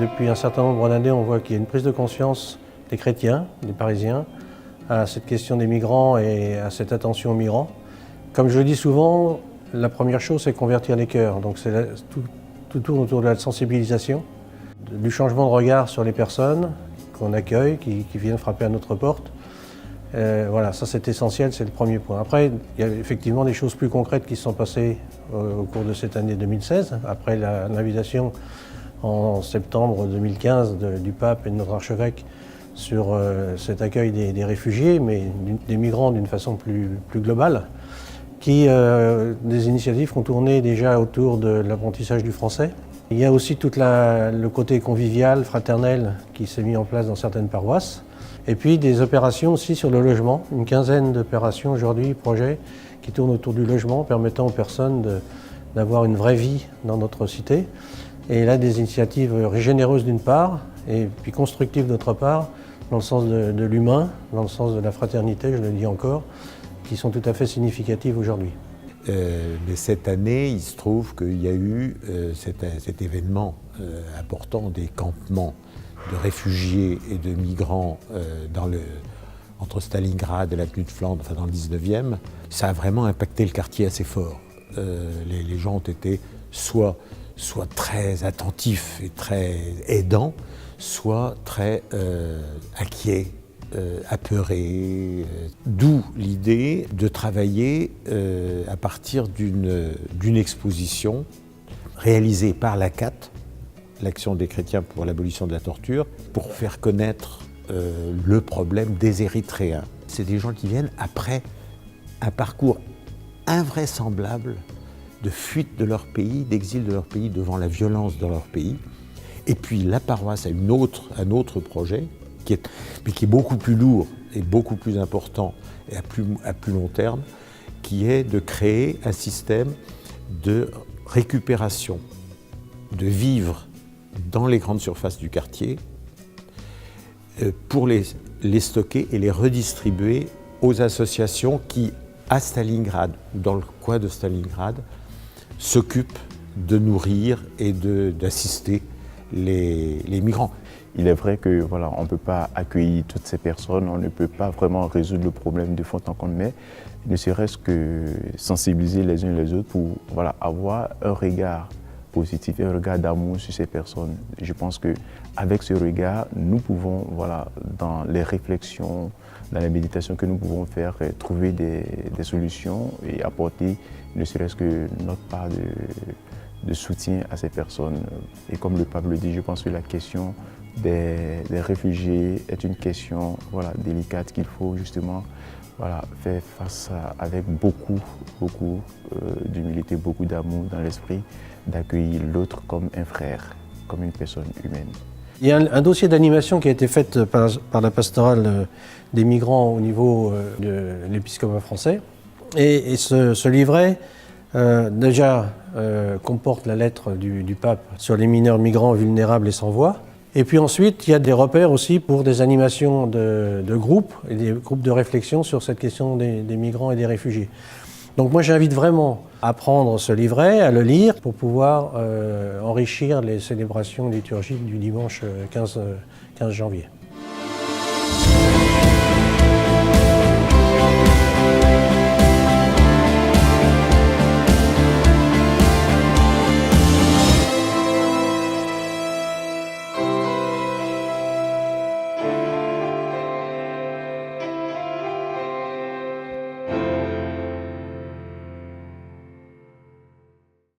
Depuis un certain nombre d'années, on voit qu'il y a une prise de conscience des chrétiens, des Parisiens, à cette question des migrants et à cette attention aux migrants. Comme je le dis souvent, la première chose, c'est convertir les cœurs. Donc tout tourne autour de la sensibilisation, du changement de regard sur les personnes qu'on accueille, qui viennent frapper à notre porte. Voilà, ça c'est essentiel, c'est le premier point. Après, il y a effectivement des choses plus concrètes qui se sont passées au cours de cette année 2016, après l'invitation en septembre 2015 du pape et de notre archevêque sur cet accueil des réfugiés, mais des migrants d'une façon plus globale, des initiatives qui ont tourné déjà autour de l'apprentissage du français. Il y a aussi tout le côté convivial, fraternel qui s'est mis en place dans certaines paroisses. Et puis des opérations aussi sur le logement, une quinzaine d'opérations aujourd'hui, projets, qui tournent autour du logement, permettant aux personnes d'avoir une vraie vie dans notre cité. Et là, des initiatives généreuses d'une part, et puis constructives d'autre part, dans le sens de l'humain, dans le sens de la fraternité, je le dis encore, qui sont tout à fait significatives aujourd'hui. Mais cette année, il se trouve qu'il y a eu cet événement important des campements de réfugiés et de migrants entre Stalingrad et l'avenue de Flandre, enfin dans le 19e. Ça a vraiment impacté le quartier assez fort. Les gens ont été soit très attentifs et très aidants, soit très inquiets, apeurés. D'où l'idée de travailler à partir d'une exposition réalisée par l'ACAT, l'Action des chrétiens pour l'abolition de la torture, pour faire connaître le problème des Érythréens. C'est des gens qui viennent après un parcours invraisemblable de fuite de leur pays, d'exil de leur pays devant la violence de leur pays. Et puis la paroisse a un autre projet, mais qui est beaucoup plus lourd et beaucoup plus important et à plus long terme, qui est de créer un système de récupération de vivres dans les grandes surfaces du quartier pour les stocker et les redistribuer aux associations qui, à Stalingrad ou dans le coin de Stalingrad, s'occupent de nourrir et d'assister les migrants. Il est vrai que voilà, on ne peut pas accueillir toutes ces personnes, on ne peut pas vraiment résoudre le problème de fond en comble, mais ne serait-ce que sensibiliser les uns les autres pour voilà, avoir un regard positif, un regard d'amour sur ces personnes. Je pense qu'avec ce regard, nous pouvons, voilà, dans les réflexions, dans les méditations que nous pouvons faire, trouver des solutions et apporter ne serait-ce que notre part de soutien à ces personnes. Et comme le pape le dit, je pense que la question des réfugiés est une question voilà, délicate qu'il faut justement voilà, faire face avec beaucoup d'humilité, beaucoup d'amour dans l'esprit, d'accueillir l'autre comme un frère, comme une personne humaine. Il y a un dossier d'animation qui a été fait par la pastorale des migrants au niveau de l'épiscopat français. Et ce livret, déjà, comporte la lettre du pape sur les mineurs migrants vulnérables et sans voix. Et puis ensuite, il y a des repères aussi pour des animations de groupes et des groupes de réflexion sur cette question des migrants et des réfugiés. Donc moi, j'invite vraiment à prendre ce livret, à le lire pour pouvoir enrichir les célébrations liturgiques du dimanche 15 janvier.